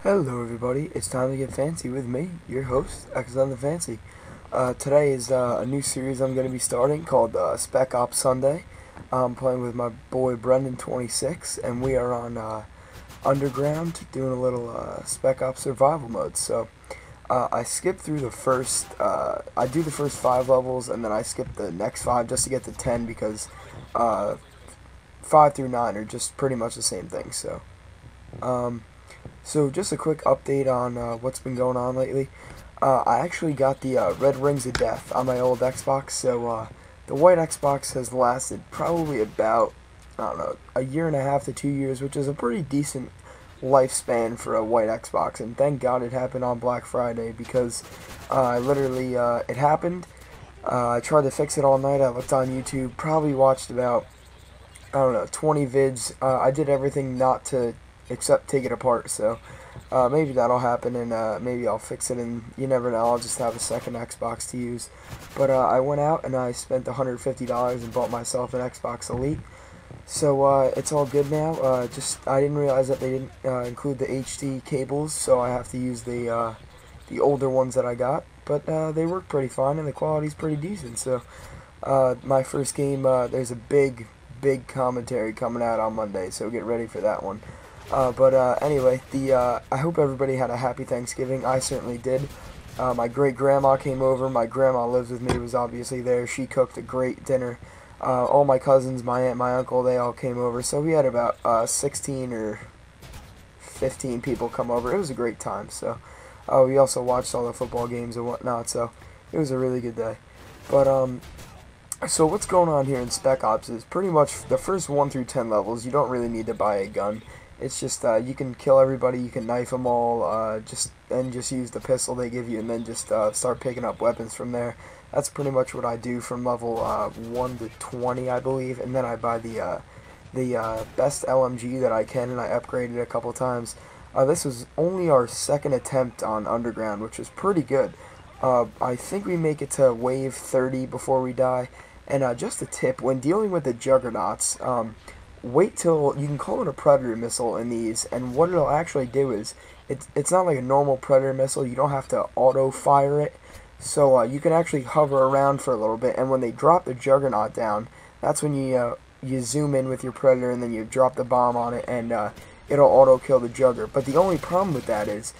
Hello everybody, it's time to get fancy with me, your host, xNothinFancy. Today is a new series I'm going to be starting called Spec Ops Sunday. I'm playing with my boy Brendan26, and we are on Underground doing a little Spec Ops survival mode. So I skip through the first, I do the first 5 levels, and then I skip the next 5 just to get to 10 because 5 through 9 are just pretty much the same thing. So just a quick update on what's been going on lately. I actually got the Red Rings of Death on my old Xbox, so the white Xbox has lasted probably about, I don't know, a year and a half to 2 years, which is a pretty decent lifespan for a white Xbox, and thank God it happened on Black Friday because I literally, it happened. I tried to fix it all night. I looked on YouTube, probably watched about, I don't know, 20 vids. I did everything not to except take it apart, so maybe that'll happen, and maybe I'll fix it, and you never know, I'll just have a second Xbox to use. But I went out and I spent $150 and bought myself an Xbox Elite, so it's all good now. I didn't realize that they didn't include the HD cables, so I have to use the older ones that I got, but they work pretty fine and the quality's pretty decent. So my first game, there's a big commentary coming out on Monday, so get ready for that one. Anyway, I hope everybody had a happy Thanksgiving. I certainly did. My great-grandma came over. My grandma lives with me, was obviously there. She cooked a great dinner. All my cousins, my aunt, my uncle, they all came over. So we had about 16 or 15 people come over. It was a great time. So we also watched all the football games and whatnot. So it was a really good day. So what's going on here in Spec Ops is pretty much the first 1 through 10 levels, you don't really need to buy a gun. It's just you can kill everybody, you can knife them all, just use the pistol they give you, and then just start picking up weapons from there. That's pretty much what I do from level 1 to 20, I believe, and then I buy the best LMG that I can, and I upgrade it a couple times. This was only our second attempt on Underground, which was pretty good. I think we make it to wave 30 before we die. And just a tip, when dealing with the Juggernauts, wait till you can call it a Predator missile in these, and what it'll actually do is, it's not like a normal Predator missile. You don't have to auto-fire it, so you can actually hover around for a little bit, and when they drop the Juggernaut down, that's when you zoom in with your Predator, and then you drop the bomb on it, and it'll auto-kill the Jugger. But the only problem with that is,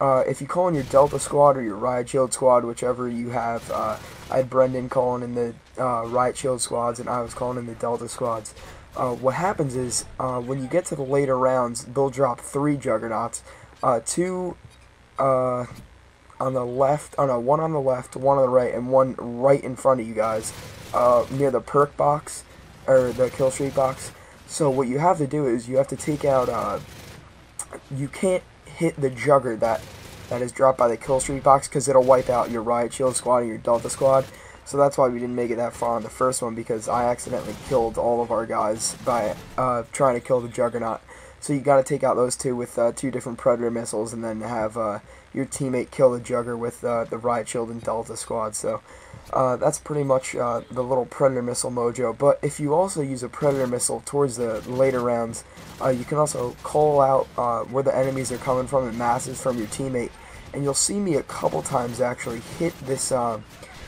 if you call in your Delta Squad or your Riot Shield Squad, whichever you have, I had Brendan calling in the Riot Shield Squads, and I was calling in the Delta Squads. What happens is, when you get to the later rounds, they'll drop 3 Juggernauts, 2 on the left, oh no, 1 on the left, 1 on the right, and 1 right in front of you guys, near the perk box, or the kill streak box. So what you have to do is, you have to take out, you can't hit the Jugger that is dropped by the kill streak box, because it'll wipe out your Riot Shield Squad and your Delta Squad. So that's why we didn't make it that far on the first one, because I accidentally killed all of our guys by trying to kill the Juggernaut. So you got to take out those 2 with 2 different Predator missiles, and then have your teammate kill the Jugger with the Riot Shield and Delta Squad. So that's pretty much the little Predator missile mojo. But if you also use a Predator missile towards the later rounds, you can also call out where the enemies are coming from in masses from your teammate. And you'll see me a couple times actually hit this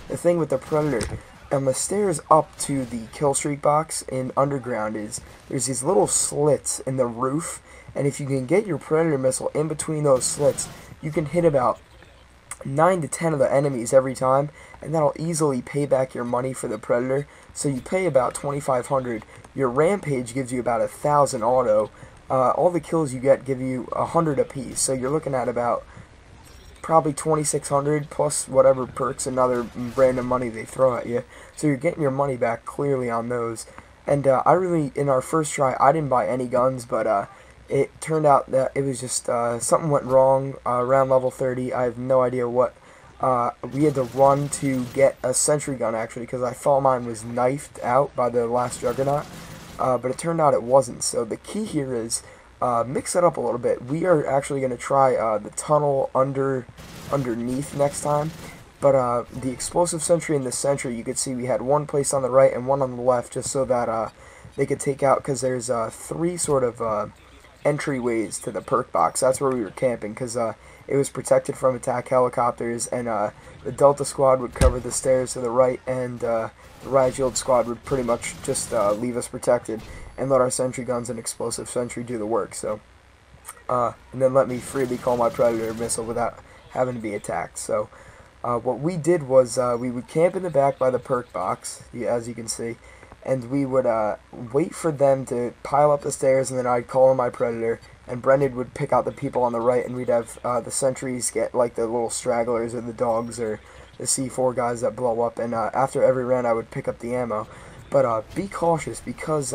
the thing with the Predator. And the stairs up to the kill streak box in Underground is, there's these little slits in the roof, and if you can get your Predator missile in between those slits, you can hit about 9 to 10 of the enemies every time, and that'll easily pay back your money for the Predator. So you pay about 2,500. Your Rampage gives you about 1,000 auto. All the kills you get give you 100 apiece, so you're looking at about probably 2,600 plus whatever perks and other random money they throw at you. So you're getting your money back clearly on those. And I really, in our first try, I didn't buy any guns, but it turned out that it was just something went wrong around level 30. I have no idea what. We had to run to get a sentry gun actually, because I thought mine was knifed out by the last Juggernaut, but it turned out it wasn't. So the key here is, mix it up a little bit. We are actually going to try the tunnel underneath next time, but the explosive sentry and the sentry, you could see we had 1 placed on the right and 1 on the left, just so that they could take out, because there's 3 sort of entryways to the perk box. That's where we were camping, because it was protected from attack helicopters, and the Delta squad would cover the stairs to the right, and the riot shield squad would pretty much just leave us protected and let our sentry guns and explosive sentry do the work. So, and then let me freely call my Predator missile without having to be attacked. So, what we did was we would camp in the back by the perk box, as you can see, and we would wait for them to pile up the stairs, and then I'd call on my Predator, and Brendan would pick out the people on the right, and we'd have the sentries get like the little stragglers or the dogs or the C4 guys that blow up, and after every round I would pick up the ammo. But be cautious, because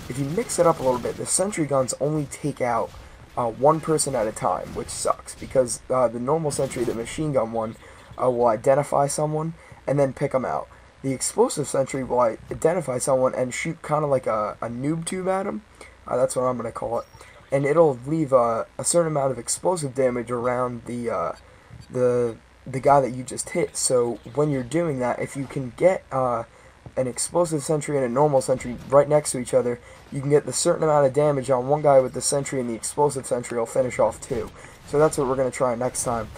if you mix it up a little bit, the sentry guns only take out one person at a time, which sucks, because the normal sentry, the machine gun one, will identify someone and then pick them out. The explosive sentry will identify someone and shoot kind of like a noob tube at them. That's what I'm going to call it. And it'll leave a certain amount of explosive damage around the guy that you just hit. So when you're doing that, if you can get an explosive sentry and a normal sentry right next to each other, you can get the certain amount of damage on one guy with the sentry, and the explosive sentry will finish off two. So that's what we're going to try next time.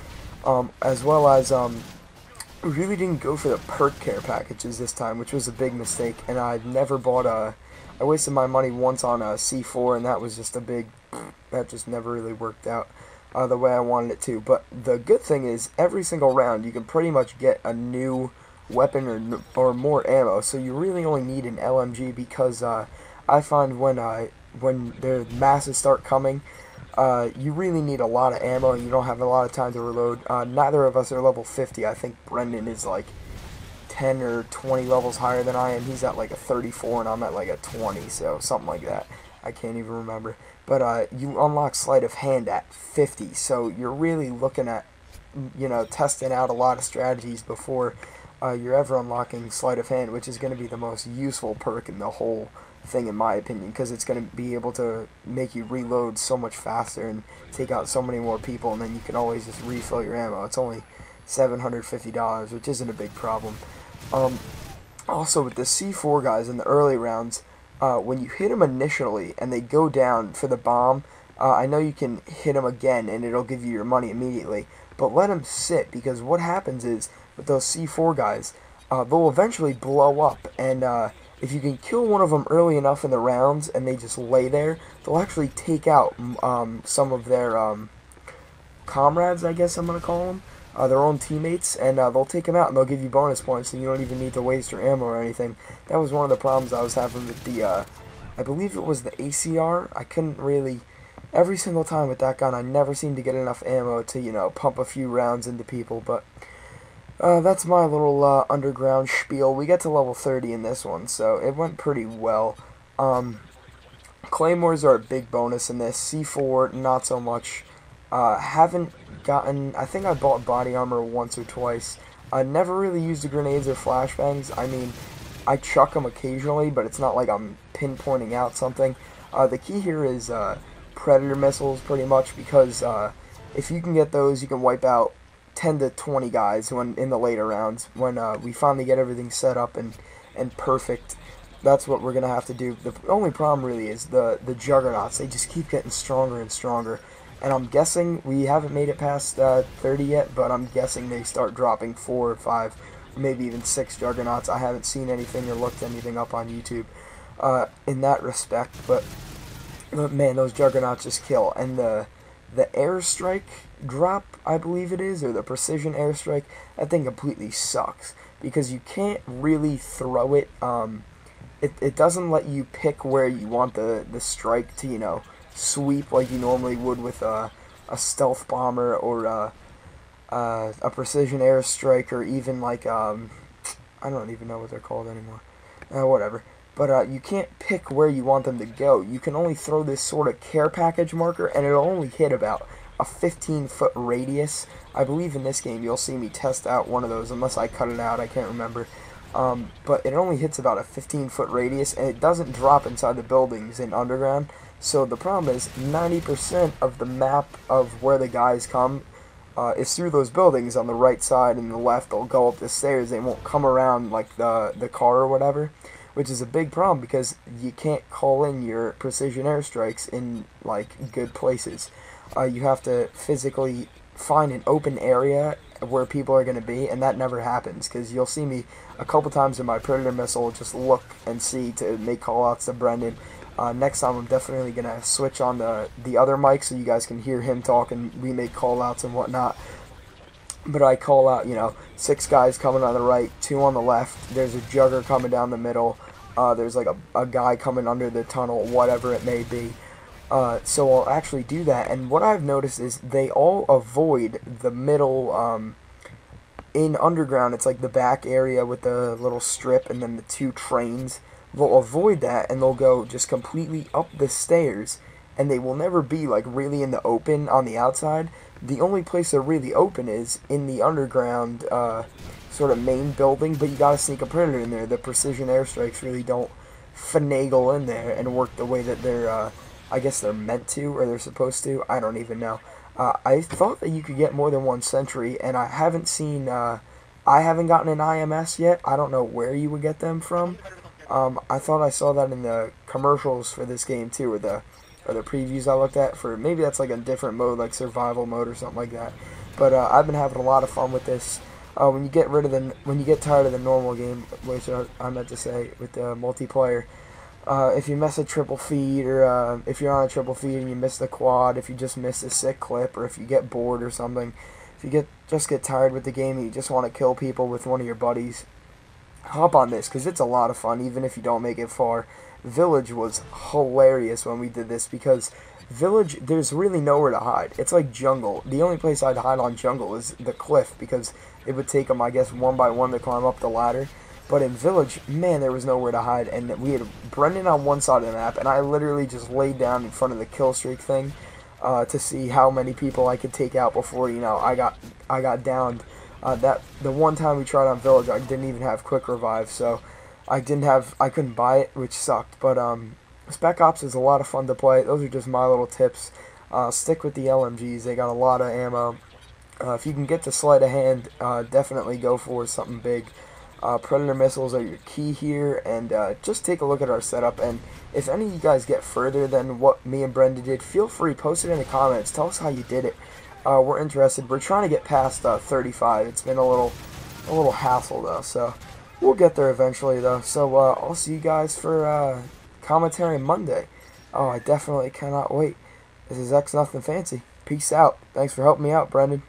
As well as we really didn't go for the perk care packages this time, which was a big mistake, and I never bought I wasted my money once on a C4, and that was just a big, that just never really worked out the way I wanted it to. But the good thing is, every single round you can pretty much get a new weapon or more ammo, so you really only need an LMG, because I find when the masses start coming, you really need a lot of ammo, and you don't have a lot of time to reload. Neither of us are level 50. I think Brendan is like 10 or 20 levels higher than I am. He's at like a 34, and I'm at like a 20, so something like that. I can't even remember. But you unlock sleight of hand at 50, so you're really looking at, you know, testing out a lot of strategies before you're ever unlocking sleight of hand, which is going to be the most useful perk in the whole thing, in my opinion, because it's going to be able to make you reload so much faster and take out so many more people, and then you can always just refill your ammo. It's only $750, which isn't a big problem. Also, with the C4 guys in the early rounds, when you hit them initially and they go down for the bomb, I know you can hit them again and it'll give you your money immediately, but let them sit, because what happens is, with those C4 guys, they'll eventually blow up, and if you can kill one of them early enough in the rounds and they just lay there, they'll actually take out some of their comrades, I guess I'm going to call them, their own teammates, and they'll take them out and they'll give you bonus points, so you don't even need to waste your ammo or anything. That was one of the problems I was having with the, I believe it was the ACR. I couldn't really, every single time with that gun, I never seemed to get enough ammo to, you know, pump a few rounds into people, but that's my little underground spiel. We get to level 30 in this one, so it went pretty well. Claymores are a big bonus in this. C4, not so much. Haven't gotten, I think I bought body armor once or twice. I never really used the grenades or flashbangs. I mean, I chuck them occasionally, but it's not like I'm pinpointing out something. The key here is Predator missiles, pretty much, because if you can get those, you can wipe out 10 to 20 guys when in the later rounds, when we finally get everything set up and perfect. That's what we're gonna have to do. The only problem really is the juggernauts. They just keep getting stronger and stronger, and I'm guessing we haven't made it past 30 yet, but I'm guessing they start dropping 4 or 5, maybe even 6 juggernauts. I haven't seen anything or looked anything up on YouTube in that respect, but man, those juggernauts just kill. And the airstrike drop, I believe it is, or the precision airstrike, that thing completely sucks, because you can't really throw it. It doesn't let you pick where you want the strike to, you know, sweep like you normally would with a stealth bomber or a precision airstrike, or even like I don't even know what they're called anymore. Whatever. But you can't pick where you want them to go. You can only throw this sort of care package marker, and it'll only hit about a 15-foot radius. I believe in this game you'll see me test out one of those, unless I cut it out, I can't remember. But it only hits about a 15-foot radius, and it doesn't drop inside the buildings in underground. So the problem is 90% of the map of where the guys come is through those buildings on the right side and the left. They'll go up the stairs. They won't come around like the car or whatever, which is a big problem because you can't call in your precision airstrikes in like good places. You have to physically find an open area where people are going to be, and that never happens because you'll see me a couple times in my Predator missile just look and see to make callouts to Brendan. Next time I'm definitely going to switch on the other mic so you guys can hear him talk and we make callouts and whatnot. But I call out, 6 guys coming on the right, 2 on the left, there's a jugger coming down the middle, there's like a guy coming under the tunnel, whatever it may be. So I'll actually do that, and what I've noticed is they all avoid the middle, in underground, it's like the back area with the little strip and then the 2 trains. They'll avoid that, and they'll go just completely up the stairs, and they will never be like really in the open on the outside. The only place they're really open is in the underground, sort of main building, but you gotta sneak a Predator in there. The precision airstrikes really don't finagle in there and work the way that they're, I guess they're meant to, or they're supposed to. I don't even know. I thought that you could get more than 1 sentry, and I haven't seen, I haven't gotten an IMS yet. I don't know where you would get them from. I thought I saw that in the commercials for this game too, or the previews I looked at for, maybe that's like a different mode, like survival mode or something like that. But I've been having a lot of fun with this. When you get tired of the normal game, which I meant to say with the multiplayer, if you miss a triple feed, or if you're on a triple feed and you miss the quad, if you just miss a sick clip, or if you get bored or something, if you just get tired with the game and you just want to kill people with one of your buddies, hop on this, because it's a lot of fun, even if you don't make it far. Village was hilarious when we did this, because Village, there's really nowhere to hide. It's like jungle. The only place I'd hide on jungle is the cliff, because it would take them, I guess, 1 by 1 to climb up the ladder. But in Village, man, there was nowhere to hide, and we had Brendan on one side of the map, and I literally just laid down in front of the kill streak thing to see how many people I could take out before, I got downed. The one time we tried on Village, I didn't even have quick revive, so I couldn't buy it, which sucked. But Spec Ops is a lot of fun to play. Those are just my little tips. Stick with the LMGs; they got a lot of ammo. If you can get the sleight of hand, definitely go for something big. Predator missiles are your key here, and just take a look at our setup. And if any of you guys get further than what me and Brenda did, feel free, post it in the comments. Tell us how you did it. We're interested. We're trying to get past 35. It's been a little hassle though, so we'll get there eventually though. So I'll see you guys for commentary Monday. Oh, I definitely cannot wait. This is xNothinFancy. Peace out. Thanks for helping me out, Brendan.